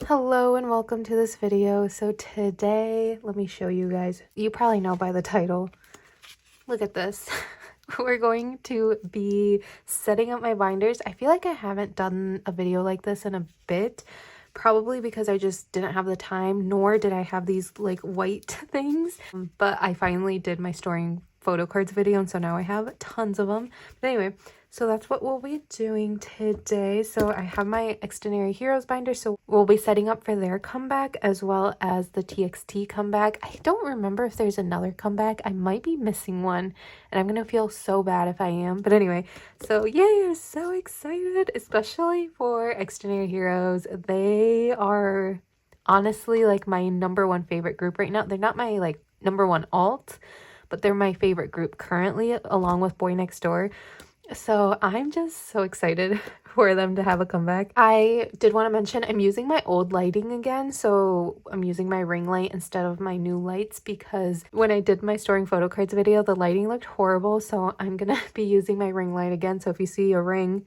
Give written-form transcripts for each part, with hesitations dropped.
Hello and welcome to this video. So today, let me show you guys. You probably know by the title. Look at this. We're going to be setting up my binders. I feel like I haven't done a video like this in a bit, probably because I just didn't have the time, nor did I have these like white things. But I finally did my storing photo cards video, and so now I have tons of them. But anyway, so that's what we'll be doing today. So I have my xdinary heroes binder, so we'll be setting up for their comeback as well as the TXT comeback. I don't remember if there's another comeback. I might be missing one, and I'm gonna feel so bad if I am. But anyway, so yay, I'm so excited, especially for xdinary heroes. They are honestly like my #1 favorite group right now. They're not my like #1 alt, but they're my favorite group currently, along with Boy Next Door. So I'm just so excited for them to have a comeback. I did want to mention I'm using my old lighting again. So I'm using my ring light instead of my new lights because when I did my storing photo cards video, the lighting looked horrible. So I'm going to be using my ring light again. So if you see a ring,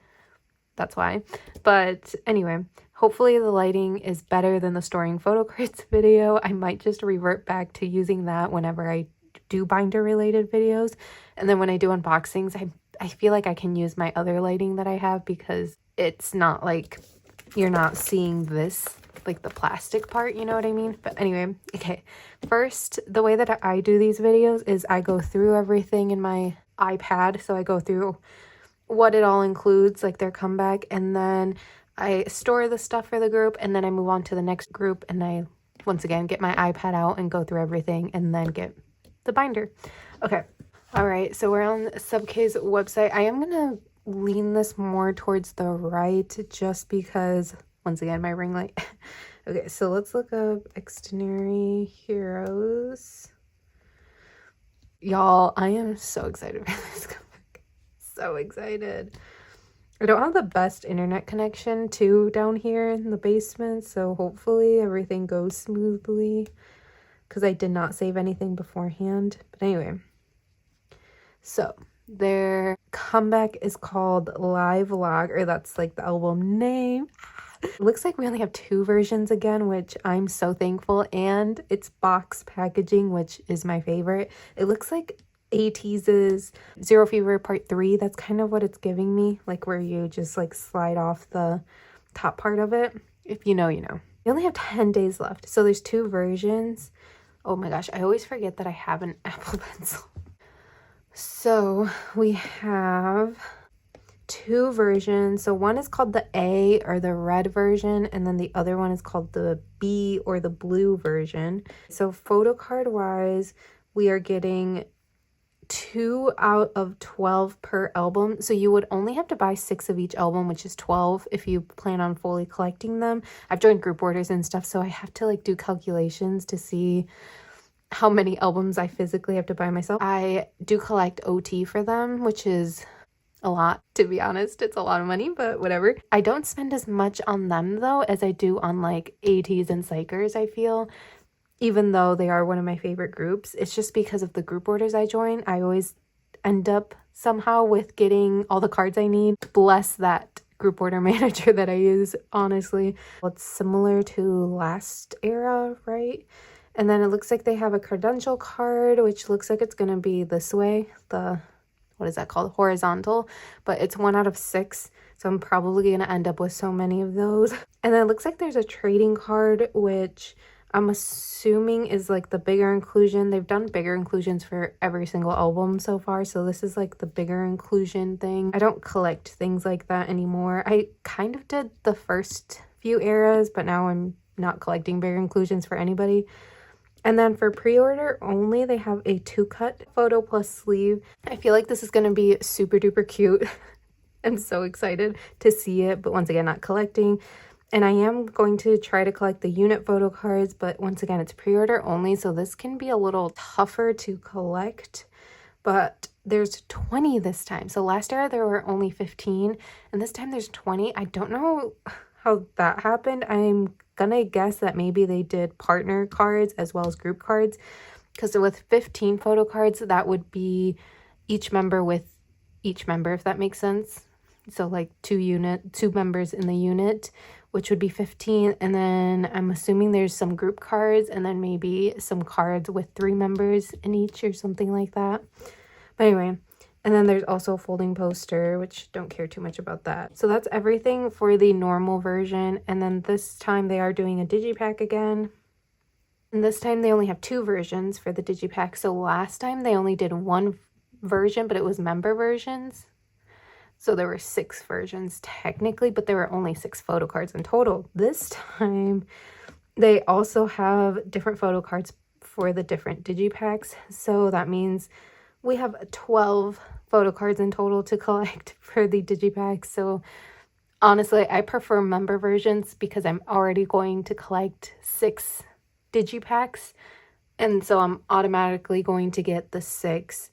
that's why. But anyway, hopefully the lighting is better than the storing photo cards video. I might just revert back to using that whenever I do binder related videos. And then when I do unboxings, I feel like I can use my other lighting that I have because it's not like you're not seeing this, like the plastic part, you know what I mean? But anyway, okay. First, the way that I do these videos is I go through everything in my iPad. So I go through what it all includes, like their comeback, and then I store the stuff for the group, and then I move on to the next group, and I, once again, get my iPad out and go through everything, and then get the binder. Okay. All right, so we're on Subk's website. I am going to lean this more towards the right just because, once again, my ring light. Okay, so let's look up xdinary heroes. Y'all, I am so excited for this comeback. So excited. I don't have the best internet connection too down here in the basement, so hopefully everything goes smoothly because I did not save anything beforehand. But anyway. So their comeback is called Livelock, or that's like the album name. It looks like we only have 2 versions again, which I'm so thankful, and it's box packaging, which is my favorite. It looks like ATEEZ's Zero Fever Part 3. That's kind of what it's giving me, like where you just like slide off the top part of it. If you know, you know. We only have 10 days left, so there's 2 versions. Oh my gosh, I always forget that I have an Apple Pencil. So we have 2 versions. So one is called the A, or the red version, and then the other one is called the B, or the blue version. So photo card wise, we are getting 2 out of 12 per album. So you would only have to buy 6 of each album, which is 12 if you plan on fully collecting them. I've joined group orders and stuff, so I have to like do calculations to see how many albums I physically have to buy myself. I do collect OT for them, which is a lot, to be honest. It's a lot of money, but whatever. I don't spend as much on them though as I do on like ATEEZ and Psychers, I feel, even though they are one of my favorite groups. It's just because of the group orders I join. I always end up somehow with getting all the cards I need. Bless that group order manager that I use, honestly. Well, it's similar to last era, right? And then it looks like they have a credential card, which looks like it's going to be this way. The, what is that called? Horizontal. But it's 1 out of 6. So I'm probably going to end up with so many of those. And then it looks like there's a trading card, which I'm assuming is like the bigger inclusion. They've done bigger inclusions for every single album so far. So this is like the bigger inclusion thing. I don't collect things like that anymore. I kind of did the first few eras, but now I'm not collecting bigger inclusions for anybody. And then for pre-order only, they have a 2-cut photo plus sleeve. I feel like this is going to be super duper cute. I'm so excited to see it, but once again, not collecting. And I am going to try to collect the unit photo cards, but once again, it's pre-order only, so this can be a little tougher to collect. But there's 20 this time. So last year there were only 15, and this time there's 20. I don't know how that happened. I'm gonna guess that maybe they did partner cards as well as group cards, because with 15 photo cards, that would be each member with each member, if that makes sense. So like 2 members in the unit, which would be 15. And then I'm assuming there's some group cards and then maybe some cards with 3 members in each or something like that. But anyway, and then there's also a folding poster, which don't care too much about that. So that's everything for the normal version. And then this time they are doing a digipack again. And this time they only have 2 versions for the digipack. So last time they only did 1 version, but it was member versions. So there were 6 versions technically, but there were only 6 photo cards in total. This time they also have different photo cards for the different digipacks. So that means we have 12 photo cards in total to collect for the digipack. So honestly, I prefer member versions because I'm already going to collect 6 digipacks. And so I'm automatically going to get the 6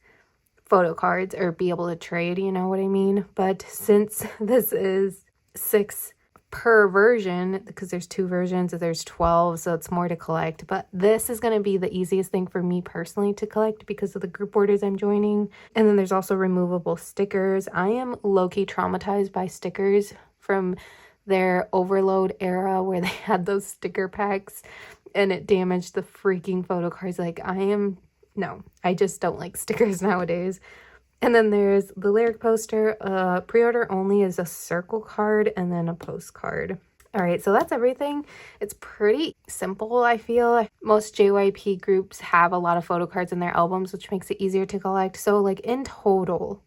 photo cards or be able to trade, you know what I mean? But since this is 6 per version, because there's 2 versions, there's 12, so it's more to collect. But this is going to be the easiest thing for me personally to collect because of the group orders I'm joining. And then there's also removable stickers. I am low-key traumatized by stickers from their overload era where they had those sticker packs and it damaged the freaking photo cards. Like I just don't like stickers nowadays. And then there's the lyric poster. Pre-order only is a circle card and then a postcard. All right, so that's everything. It's pretty simple, I feel. Most JYP groups have a lot of photo cards in their albums, which makes it easier to collect. So like in total,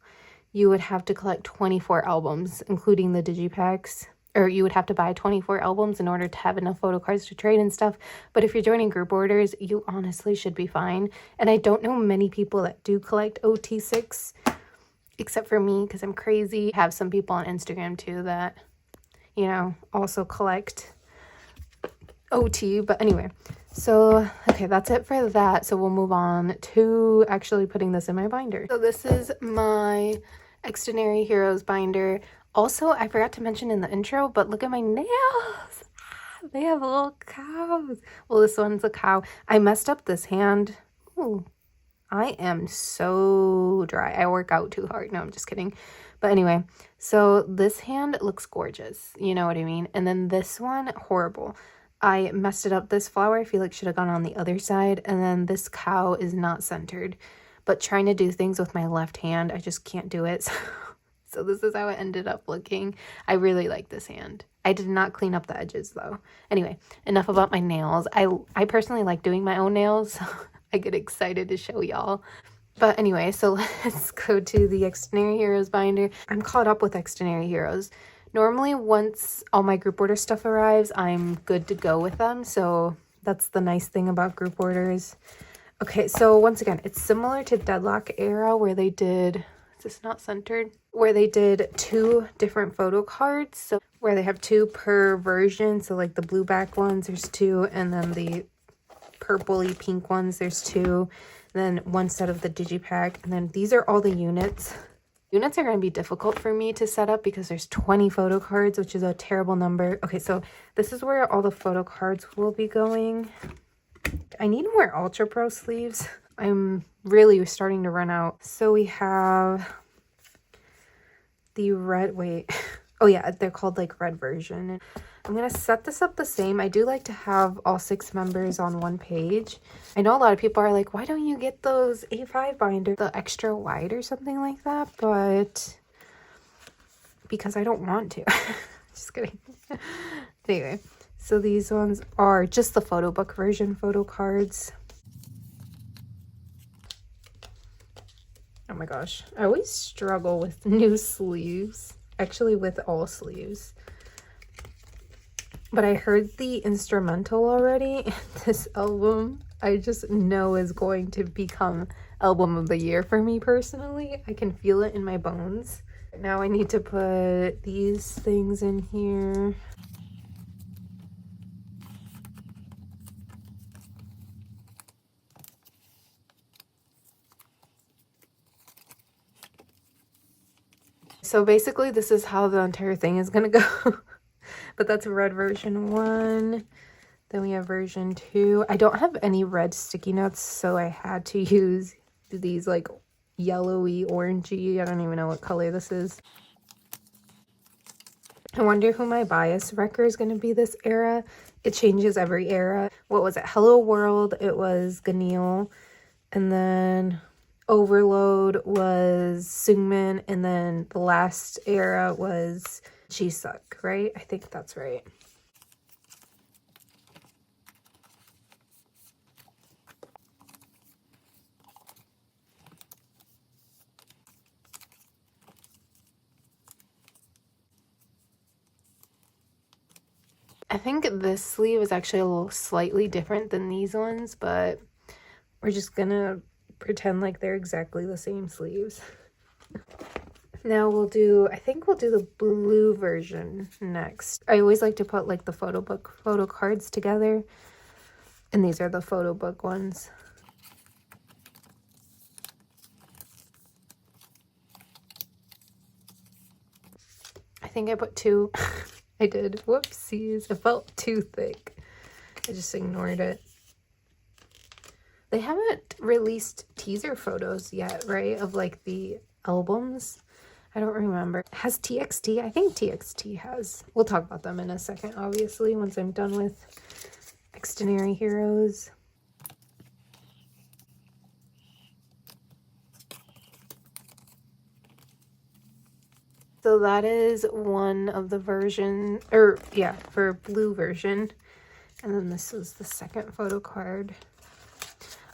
you would have to collect 24 albums, including the digipacks. Or you would have to buy 24 albums in order to have enough photo cards to trade and stuff. But if you're joining group orders, you honestly should be fine. And I don't know many people that do collect OT6, except for me, because I'm crazy. I have some people on Instagram too that, you know, also collect OT. But anyway, so, okay, that's it for that. So we'll move on to actually putting this in my binder. So this is my xdinary Heroes binder. Also, I forgot to mention in the intro, but look at my nails. They have little cows. Well, this one's a cow. I messed up this hand. Ooh, I am so dry. I work out too hard. No, I'm just kidding. But anyway, so this hand looks gorgeous. You know what I mean? And then this one, horrible. I messed it up. This flower, I feel like should have gone on the other side. And then this cow is not centered. But trying to do things with my left hand, I just can't do it. So this is how it ended up looking. I really like this hand. I did not clean up the edges though. Anyway, enough about my nails. I personally like doing my own nails, so I get excited to show y'all. But anyway, so let's go to the xdinary Heroes binder. I'm caught up with xdinary Heroes. Normally, once all my group order stuff arrives, I'm good to go with them. So that's the nice thing about group orders. Okay, so once again, it's similar to Deadlock era where they did... Is this not centered? Where they did 2 different photo cards. So where they have 2 per version. So like the blue back ones, there's 2. And then the purpley pink ones, there's 2. And then 1 set of the digipack. And then these are all the units. Units are going to be difficult for me to set up because there's 20 photo cards, which is a terrible number. Okay, so this is where all the photo cards will be going. I need more Ultra Pro sleeves. I'm really starting to run out. So we have the red, wait. Oh yeah, they're called like red version. I'm going to set this up the same. I do like to have all 6 members on one page. I know a lot of people are like, why don't you get those A5 binders, the extra wide or something like that? But because I don't want to. Just kidding. Anyway, so these ones are just the photo book version photo cards. Oh my gosh, I always struggle with new sleeves, actually with all sleeves. But I heard the instrumental already, and this album I just know is going to become album of the year for me personally. I can feel it in my bones. Now I need to put these things in here. So basically this is how the entire thing is gonna go. But that's red version 1. Then we have version 2. I don't have any red sticky notes, so I had to use these like yellowy, orangey, I don't even know what color this is. I wonder who my bias wrecker is going to be this era. It changes every era. What was it? Hello World, it was Ganil. And then Overload was Sungmin. And then the last era was Jisuk, right? I think that's right. I think this sleeve is actually a little slightly different than these ones, but we're just gonna pretend like they're exactly the same sleeves. Now we'll do, I think we'll do the blue version next. I always like to put like the photo book photo cards together, and these are the photo book ones. I think I put two. I did. Whoopsies. It felt too thick. I just ignored it. They haven't released teaser photos yet, right? Of like the albums. I don't remember. Has TXT? I think TXT has. We'll talk about them in a second, obviously, once I'm done with xdinary heroes. So that is one of the version, or yeah, for blue version. And then this was the second photo card.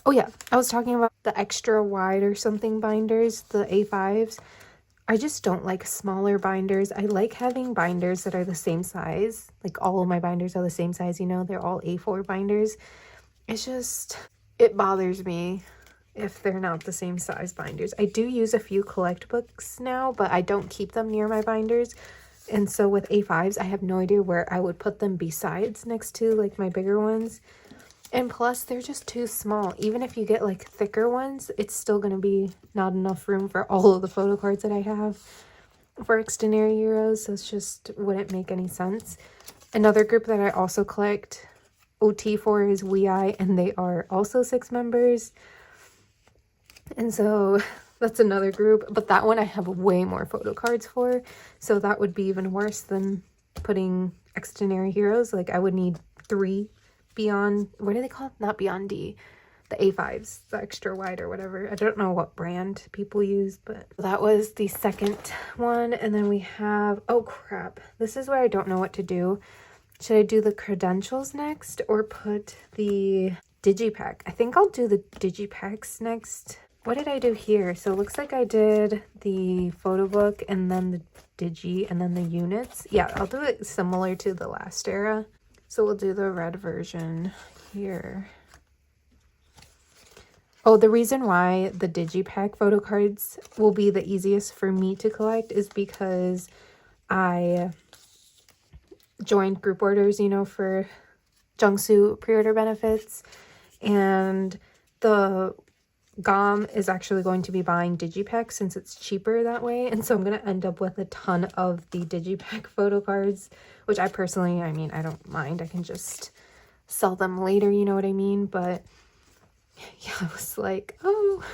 Oh yeah, I was talking about the extra wide or something binders, the A5s. I just don't like smaller binders. I like having binders that are the same size. Like all of my binders are the same size, you know, they're all A4 binders. It's just, it bothers me if they're not the same size binders. I do use a few collect books now, but I don't keep them near my binders. And so with A5s, I have no idea where I would put them besides next to like my bigger ones. And plus, they're just too small. Even if you get like thicker ones, it's still going to be not enough room for all of the photo cards that I have for xdinary heroes. So it's just wouldn't make any sense. Another group that I also collect OT for is WeI, and they are also 6 members. And so that's another group, but that one I have way more photo cards for, so that would be even worse than putting xdinary heroes. Like I would need 3 beyond, what are they called? Not Beyond D, the A5s, the extra wide or whatever. I don't know what brand people use, but that was the second one. And then we have, oh crap, this is where I don't know what to do. Should I do the credentials next or put the digipack? I think I'll do the digipacks next. What did I do here? So it looks like I did the photo book and then the digi and then the units. Yeah, I'll do it similar to the last era. So we'll do the red version here. Oh, the reason why the digipack photo cards will be the easiest for me to collect is because I joined group orders, you know, for Jungsu pre-order benefits, and the GOM is actually going to be buying digipack since it's cheaper that way, and so I'm going to end up with a ton of the digipack photo cards, which I personally, I mean, I don't mind. I can just sell them later, you know what I mean? But yeah, I was like, oh,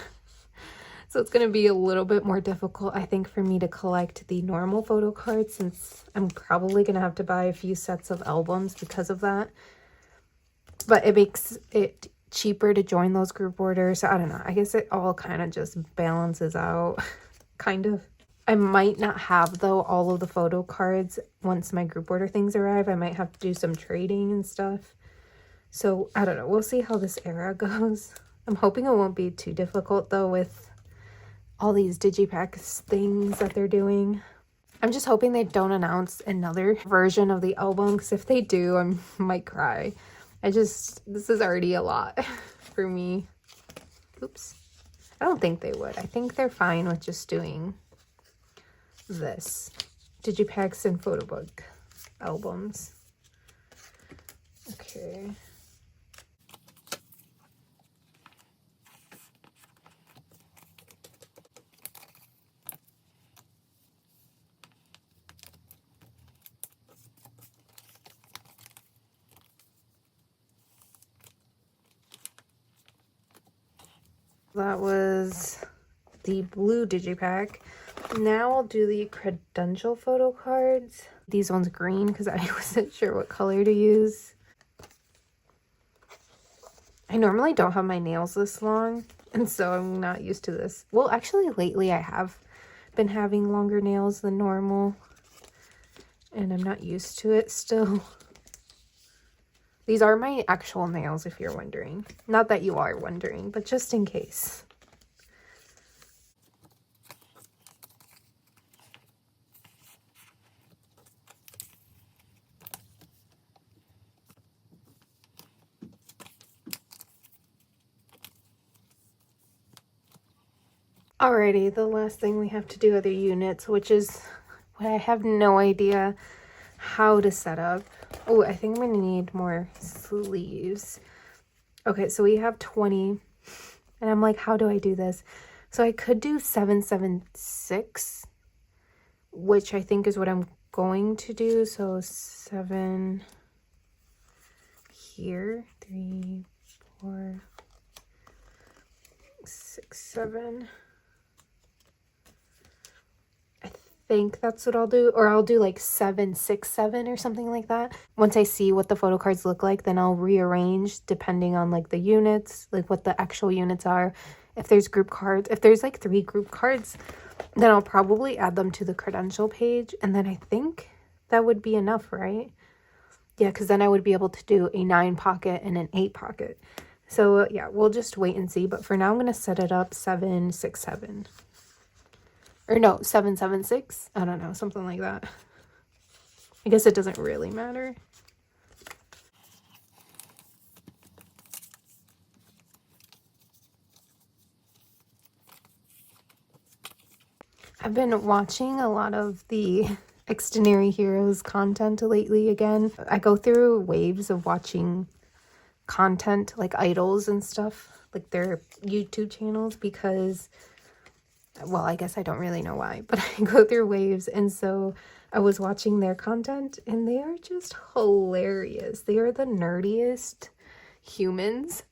so it's going to be a little bit more difficult, I think, for me to collect the normal photo cards, since I'm probably going to have to buy a few sets of albums because of that. But it makes it cheaper to join those group orders. So I don't know. I guess it all kind of just balances out, kind of. I might not have, though, all of the photo cards once my group order things arrive. I might have to do some trading and stuff. So I don't know. We'll see how this era goes. I'm hoping it won't be too difficult, though, with all these digipacks things that they're doing. I'm just hoping they don't announce another version of the album, because if they do, I might cry. This is already a lot for me. Oops. I don't think they would. I think they're fine with just doing this. Digipacks and photo book albums. Okay. That was the blue digipack. Now I'll do the credential photo cards. These ones green because I wasn't sure what color to use. I normally don't have my nails this long, and so I'm not used to this. Well, actually lately I have been having longer nails than normal, and I'm not used to it still. These are my actual nails, if you're wondering. Not that you are wondering, but just in case. Alrighty, the last thing we have to do are the units, which is what I have no idea how to set up. Oh, I think I'm gonna need more sleeves. Okay, so we have 20, and I'm like, how do I do this? So I could do 776, which I think is what I'm going to do. So 7 here, 3, 4, 6, 7. I think that's what I'll do, or I'll do like 767 or something like that. Once I see what the photo cards look like, then I'll rearrange depending on like the units, like what the actual units are. If there's group cards, if there's like 3 group cards, then I'll probably add them to the credential page, and then I think that would be enough, right? Yeah, because then I would be able to do a 9 pocket and an 8 pocket. So yeah, we'll just wait and see, but for now I'm going to set it up 767. Or no, 776. I don't know, something like that. I guess it doesn't really matter. I've been watching a lot of the xdinary heroes content lately again. I go through waves of watching content, like idols and stuff, like their YouTube channels, because, well, I guess I don't really know why, but I go through waves, and so I was watching their content, and they are just hilarious. They are the nerdiest humans.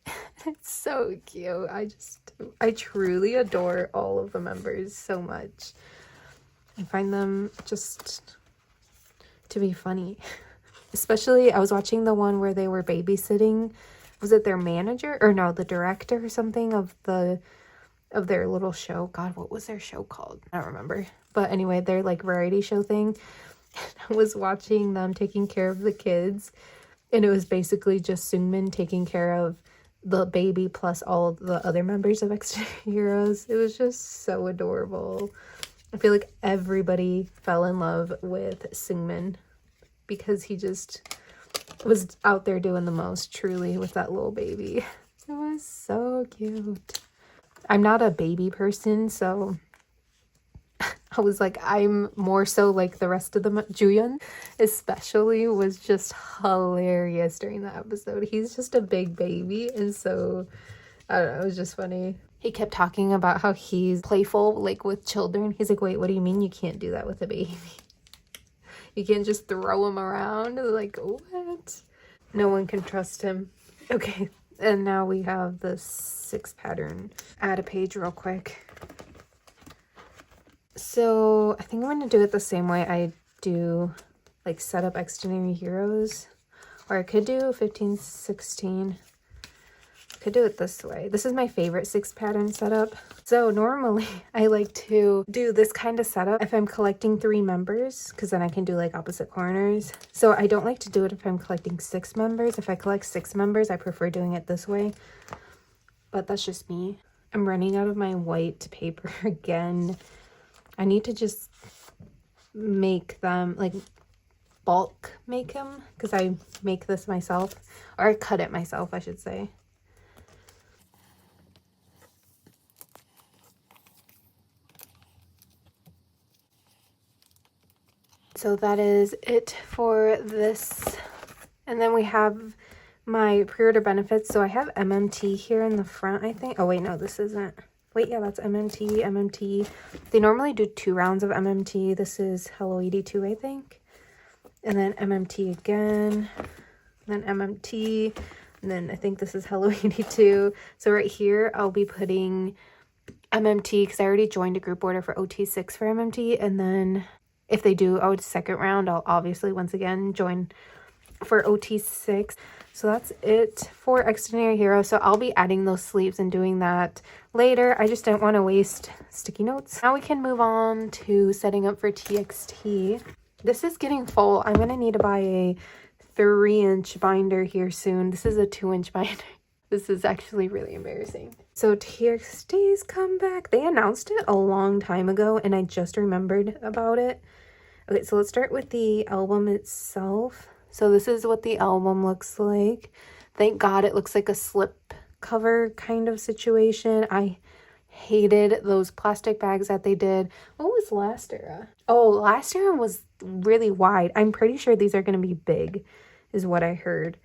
It's so cute. I truly adore all of the members so much. I find them just to be funny. Especially, I was watching the one where they were babysitting. Was it their manager? Or no, the director or something of their little show. God, what was their show called? I don't remember. But anyway, their like variety show thing. I was watching them taking care of the kids, and it was basically just Seungmin taking care of the baby plus all of the other members of xdinary heroes. It was just so adorable. I feel like everybody fell in love with Seungmin because he just was out there doing the most, truly, with that little baby. It was so cute. I'm not a baby person, so I was like, I'm more so like the rest of the Juyeon especially was just hilarious during the episode. He's just a big baby, and so I don't know, it was just funny. He kept talking about how he's playful like with children. He's like, wait, what do you mean you can't do that with a baby? You can't just throw him around? Like, what? No one can trust him. Okay, and now we have the 6 pattern. Add a page real quick. So I think I'm going to do it the same way I do like set up xdinary heroes, or I could do 15, 16. Could do it this way. This is my favorite 6 pattern setup. So normally I like to do this kind of setup if I'm collecting 3 members, because then I can do like opposite corners. So I don't like to do it if I'm collecting 6 members. If I collect 6 members, I prefer doing it this way. But that's just me. I'm running out of my white paper again. I need to just make them, like bulk make them, because I make this myself, or I cut it myself, I should say. So that is it for this. And then we have my pre-order benefits. So I have MMT here in the front, I think. Oh, wait, no, this isn't. Wait, yeah, that's MMT, MMT. They normally do 2 rounds of MMT. This is Hello 82, I think. And then MMT again. And then MMT. And then I think this is Hello 82. So right here, I'll be putting MMT because I already joined a group order for OT6 for MMT. And then if they do a second round, I'll obviously once again join for OT6. So that's it for xdinary hero. So I'll be adding those sleeves and doing that later. I just didn't want to waste sticky notes. Now we can move on to setting up for TXT. This is getting full. I'm gonna need to buy a 3-inch binder here soon. This is a 2-inch binder. This is actually really embarrassing. So TXT's come back. They announced it a long time ago and I just remembered about it. Okay, so let's start with the album itself. So this is what the album looks like. Thank God it looks like a slip cover kind of situation. I hated those plastic bags that they did. What was last era? Oh, last era was really wide. I'm pretty sure these are going to be big is what I heard.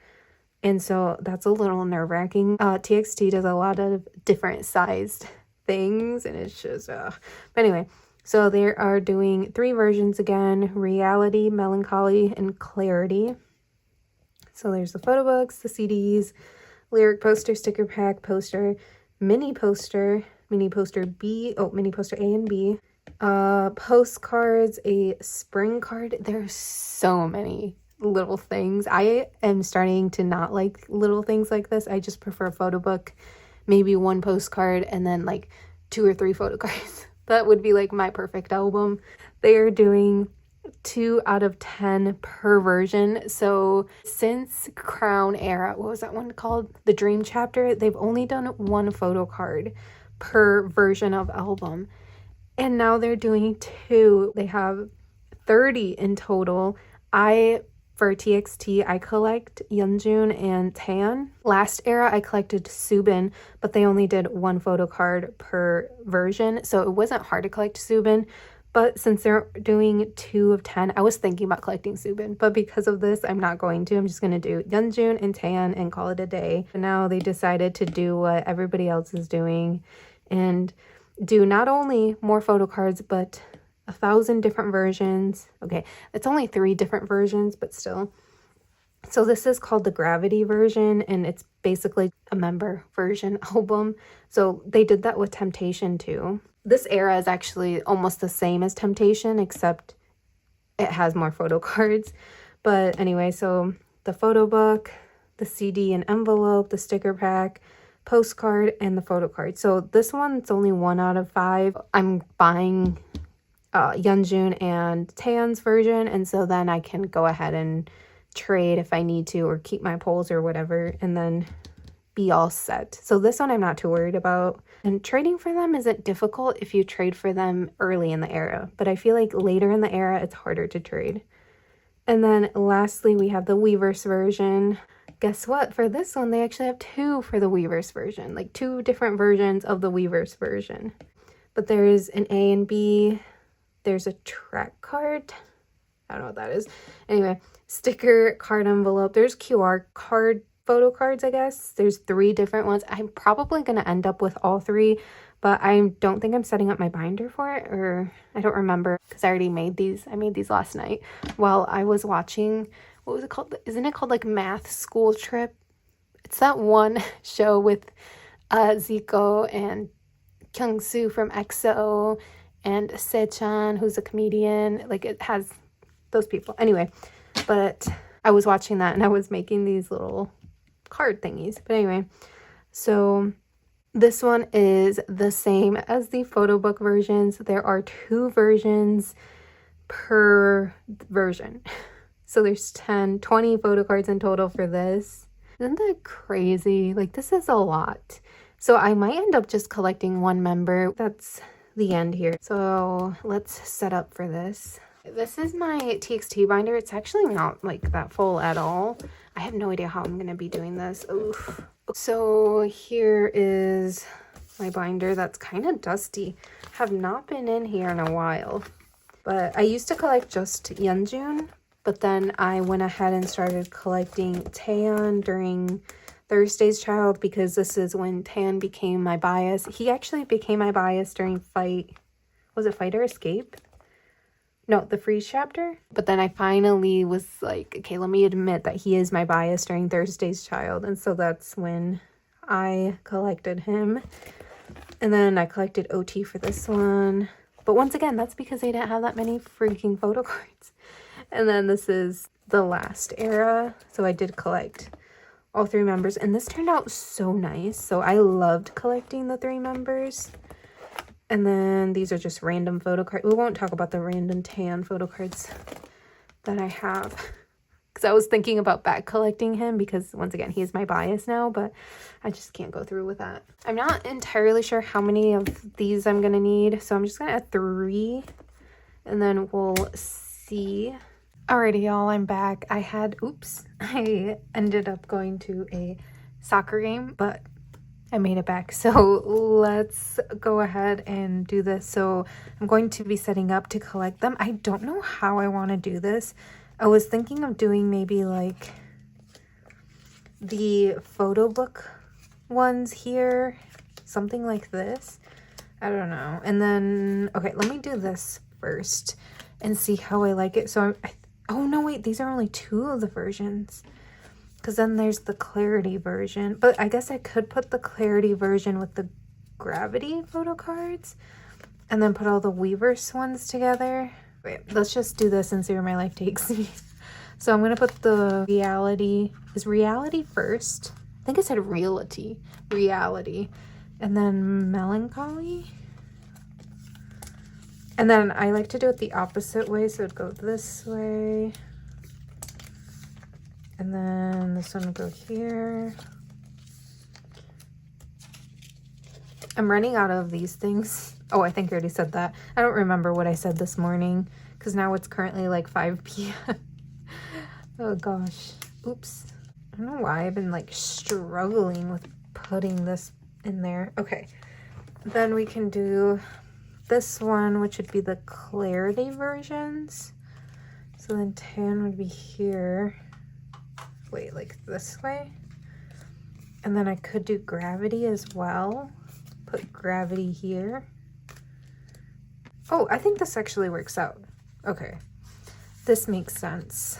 And so that's a little nerve-wracking. TXT does a lot of different sized things and it's just, but anyway. So they are doing 3 versions again, Reality, Melancholy, and Clarity. So there's the photo books, the CDs, lyric poster, sticker pack, poster, mini poster B, mini poster A and B, postcards, a spring card. There's so many little things. I am starting to not like little things like this. I just prefer a photo book, maybe 1 postcard, and then like 2 or 3 photo cards. That would be like my perfect album. They are doing 2 out of 10 per version. So since Crown era, what was that one called? The Dream Chapter, they've only done 1 photo card per version of album. And now they're doing 2. They have 30 in total. For TXT, I collect Yeonjun and Tan. Last era, I collected Subin, but they only did 1 photo card per version, so it wasn't hard to collect Subin. But since they're doing 2 of 10, I was thinking about collecting Subin, but because of this, I'm not going to. I'm just going to do Yeonjun and Tan and call it a day. And now they decided to do what everybody else is doing and do not only more photo cards, but 1,000 different versions. Okay, it's only 3 different versions, but still. So this is called the Gravity version, and it's basically a member version album. So they did that with Temptation too. This era is actually almost the same as Temptation, except it has more photo cards. But anyway, so the photo book, the CD and envelope, the sticker pack, postcard, and the photo card. So this one, it's only 1 out of 5. I'm buying Yeonjun and Taeyeon's version, and so then I can go ahead and trade if I need to, or keep my polls or whatever, and then be all set. So this one I'm not too worried about. And trading for them isn't difficult if you trade for them early in the era, but I feel like later in the era it's harder to trade. And then lastly, we have the Weverse version. Guess what? For this one, they actually have 2 for the Weverse version, like 2 different versions of the Weverse version. But there's an A and B. There's a track card. I don't know what that is. Anyway, sticker, card envelope. There's QR card photo cards, I guess. There's 3 different ones. I'm probably going to end up with all 3, but I don't think I'm setting up my binder for it, or I don't remember because I already made these. I made these last night while I was watching, what was it called? Isn't it called like Math School Trip? It's that one show with Zico and Kyungsoo from EXO and Sechan, who's a comedian. Like, it has those people. Anyway, but I was watching that and I was making these little card thingies. But anyway, so this one is the same as the photo book versions. There are 2 versions per version. So there's 20 photo cards in total for this. Isn't that crazy? Like, this is a lot. So I might end up just collecting 1 member. That's the end here. So let's set up for this. This is my TXT binder. It's actually not like that full at all. I have no idea how I'm going to be doing this. Oof. So here is my binder that's kind of dusty. Have not been in here in a while. But I used to collect just Yeonjun, but then I went ahead and started collecting Taeyeon during Thursday's Child, because this is when Tan became my bias. He actually became my bias during was it Fight or Escape? No, the Freeze chapter. But then I finally was like, okay, let me admit that he is my bias during Thursday's Child. And so that's when I collected him. And then I collected OT for this one. But once again, that's because they didn't have that many freaking photo cards. And then this is the last era. So I did collect all 3 members. And this turned out so nice. So I loved collecting the 3 members. And then these are just random photo cards. We won't talk about the random tan photo cards that I have. Because I was thinking about back collecting him because, once again, he is my bias now. But I just can't go through with that. I'm not entirely sure how many of these I'm going to need. So I'm just going to add 3. And then we'll see. Alrighty, y'all. I'm back. I ended up going to a soccer game. But I made it back. So let's go ahead and do this. So I'm going to be setting up to collect them. I don't know how I want to do this. I was thinking of doing maybe like the photo book ones here, something like this. I don't know. And then, okay, let me do this first and see how I like it. So oh no, wait, these are only 2 of the versions. Because then there's the clarity version. But I guess I could put the clarity version with the gravity photo cards. And then put all the Weverse ones together. Wait, let's just do this and see where my life takes me. So I'm going to put the reality. Is reality first? I think it said reality. Reality. And then melancholy. And then I like to do it the opposite way. So it'd go this way. And then this one will go here. I'm running out of these things. Oh, I think I already said that. I don't remember what I said this morning because now it's currently like 5 p.m. Oh gosh. Oops. I don't know why I've been like struggling with putting this in there. Okay. Then we can do this one, which would be the clarity versions. So then tan would be here. Wait, like this way. And then I could do gravity as well. Put gravity here. Oh, I think this actually works out. Okay. This makes sense.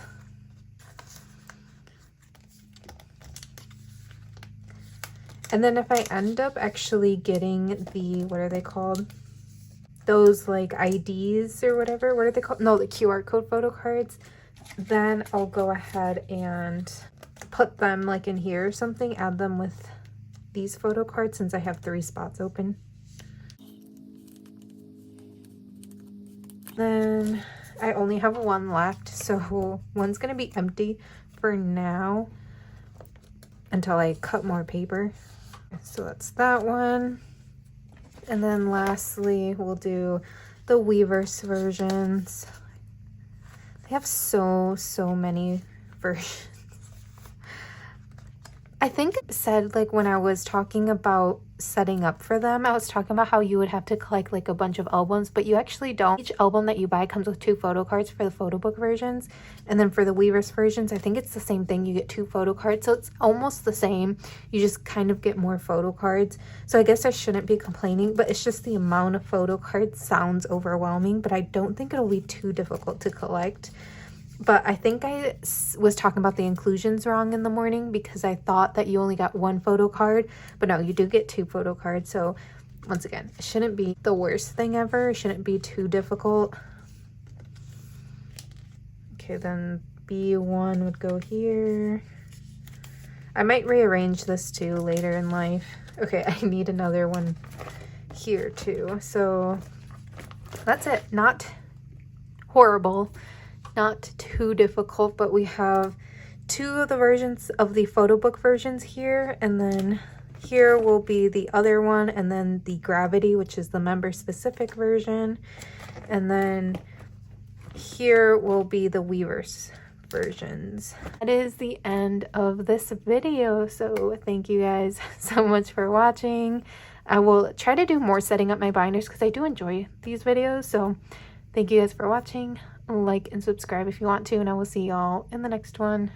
And then if I end up actually getting the, what are they called? Those like IDs or whatever. What are they called? No, the QR code photo cards. Then I'll go ahead and put them like in here or something. Add them with these photo cards since I have 3 spots open. Then I only have 1 left. So one's going to be empty for now until I cut more paper. So that's that one. And then lastly, we'll do the Weverse versions. They have so many versions. I think it said, like, when I was talking about setting up for them, I was talking about how you would have to collect like a bunch of albums, but you actually don't. Each album that you buy comes with 2 photo cards for the photo book versions, and then for the Weverse versions, I think it's the same thing. You get 2 photo cards, so it's almost the same. You just kind of get more photo cards. So I guess I shouldn't be complaining, but it's just the amount of photo cards sounds overwhelming, but I don't think it'll be too difficult to collect. But I think I was talking about the inclusions wrong in the morning because I thought that you only got 1 photo card. But no, you do get 2 photo cards. So once again, it shouldn't be the worst thing ever. It shouldn't be too difficult. Okay, then B1 would go here. I might rearrange this too later in life. Okay, I need another one here too. So that's it. Not horrible. Not too difficult, but we have 2 of the versions of the photo book versions here, and then here will be the other one, and then the gravity, which is the member specific version, and then here will be the Weverse versions. That is the end of this video, so thank you guys so much for watching. I will try to do more setting up my binders because I do enjoy these videos, so thank you guys for watching. Like and subscribe if you want to, and I will see y'all in the next one.